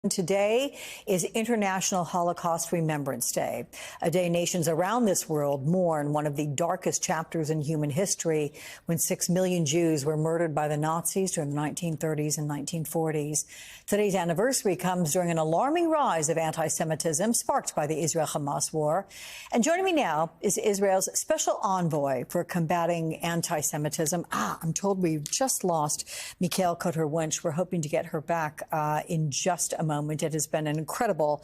Today is International Holocaust Remembrance Day, a day nations around this world mourn one of the darkest chapters in human history when 6 million Jews were murdered by the Nazis during the 1930s and 1940s. Today's anniversary comes during an alarming rise of anti-Semitism sparked by the Israel-Hamas war. And joining me now is Israel's special envoy for combating anti-Semitism. I'm told we've just lost Michal Cotter-Wunsch. We're hoping to get her back in just a moment. It has been an incredible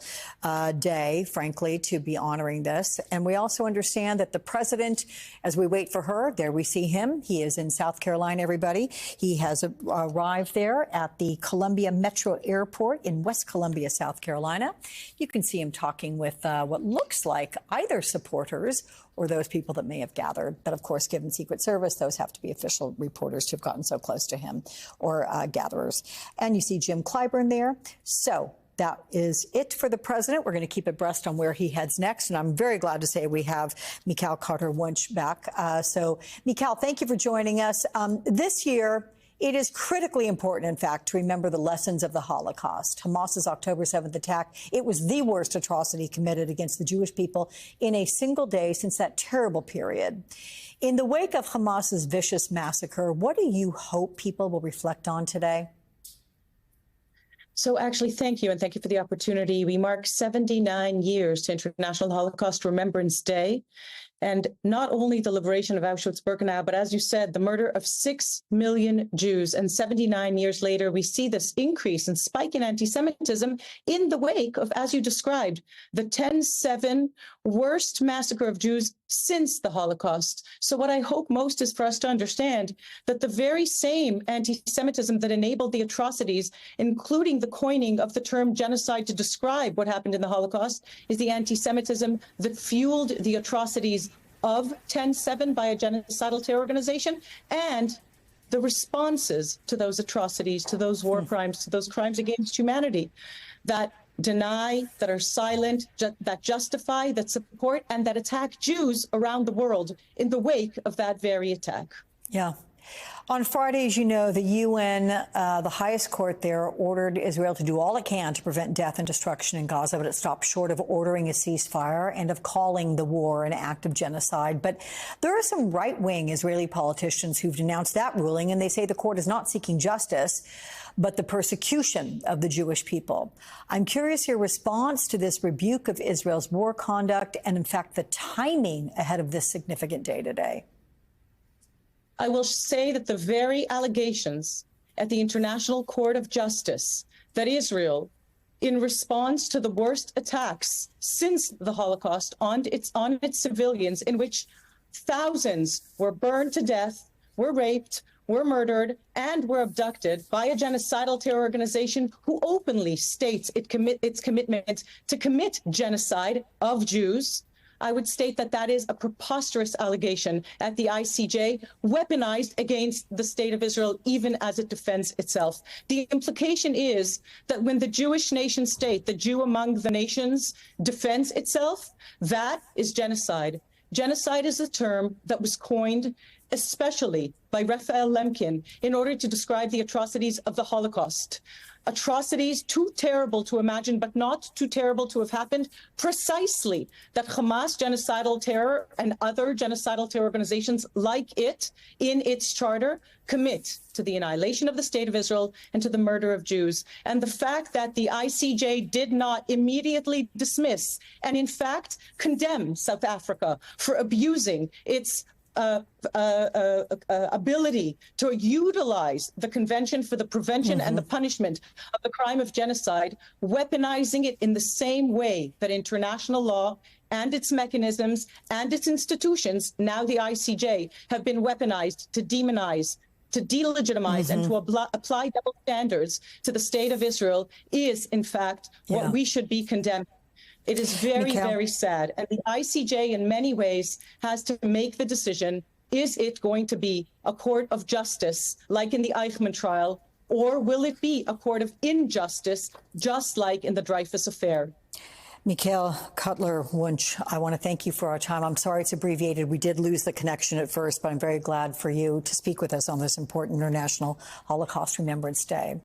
day, frankly, to be honoring this. And we also understand that the president, as we wait for her, there we see him. He is in South Carolina, everybody. He has arrived there at the Columbia Metro Airport in West Columbia, South Carolina. You can see him talking with what looks like either supporters or those people that may have gathered. But of course, given Secret Service, those have to be official reporters to have gotten so close to him or gatherers. And you see Jim Clyburn there. So that is it for the president. We're going to keep abreast on where he heads next. And I'm very glad to say we have Michal Cotter-Wunsch back. So, Michal, thank you for joining us. This year, it is critically important, in fact, to remember the lessons of the Holocaust. Hamas's October 7th attack, it was the worst atrocity committed against the Jewish people in a single day since that terrible period. In the wake of Hamas's vicious massacre, what do you hope people will reflect on today? So actually, thank you, and thank you for the opportunity. We mark 79 years to International Holocaust Remembrance Day. And not only the liberation of Auschwitz-Birkenau, but as you said, the murder of 6 million Jews. And 79 years later, we see this increase and spike in anti-Semitism in the wake of, as you described, the 10/7 worst massacre of Jews since the Holocaust. So what I hope most is for us to understand that the very same anti-Semitism that enabled the atrocities, including the coining of the term genocide to describe what happened in the Holocaust, is the anti-Semitism that fueled the atrocities of 10/7 by a genocidal terror organization and the responses to those atrocities, to those war crimes, to those crimes against humanity that deny, that are silent, that justify, that support, and that attack Jews around the world in the wake of that very attack. Yeah. On Friday, as you know, the UN, the highest court there, ordered Israel to do all it can to prevent death and destruction in Gaza, but it stopped short of ordering a ceasefire and of calling the war an act of genocide. But there are some right-wing Israeli politicians who've denounced that ruling, and they say the court is not seeking justice, but the persecution of the Jewish people. I'm curious your response to this rebuke of Israel's war conduct and, in fact, the timing ahead of this significant day today. I will say that the very allegations at the International Court of Justice that Israel, in response to the worst attacks since the Holocaust on its civilians, in which thousands were burned to death, were raped, were murdered, and were abducted by a genocidal terror organization who openly states its commitment to commit genocide of Jews, I would state that that is a preposterous allegation at the ICJ, weaponized against the state of Israel, even as it defends itself. The implication is that when the Jewish nation state, the Jew among the nations, defends itself, that is genocide. Genocide is a term that was coined especially by Raphael Lemkin in order to describe the atrocities of the Holocaust. Atrocities too terrible to imagine, but not too terrible to have happened, precisely that Hamas genocidal terror and other genocidal terror organizations like it in its charter commit to the annihilation of the state of Israel and to the murder of Jews. And the fact that the ICJ did not immediately dismiss and in fact condemn South Africa for abusing its ability to utilize the Convention for the Prevention and the Punishment of the Crime of Genocide, weaponizing it in the same way that international law and its mechanisms and its institutions, now the ICJ, have been weaponized to demonize, to delegitimize, and to apply double standards to the state of Israel is, in fact, what we should be condemning. It is very, very sad. And the ICJ, in many ways, has to make the decision, is it going to be a court of justice, like in the Eichmann trial, or will it be a court of injustice, just like in the Dreyfus affair? Michal Cotter-Wunsch, I want to thank you for our time. I'm sorry it's abbreviated. We did lose the connection at first, but I'm very glad for you to speak with us on this important International Holocaust Remembrance Day.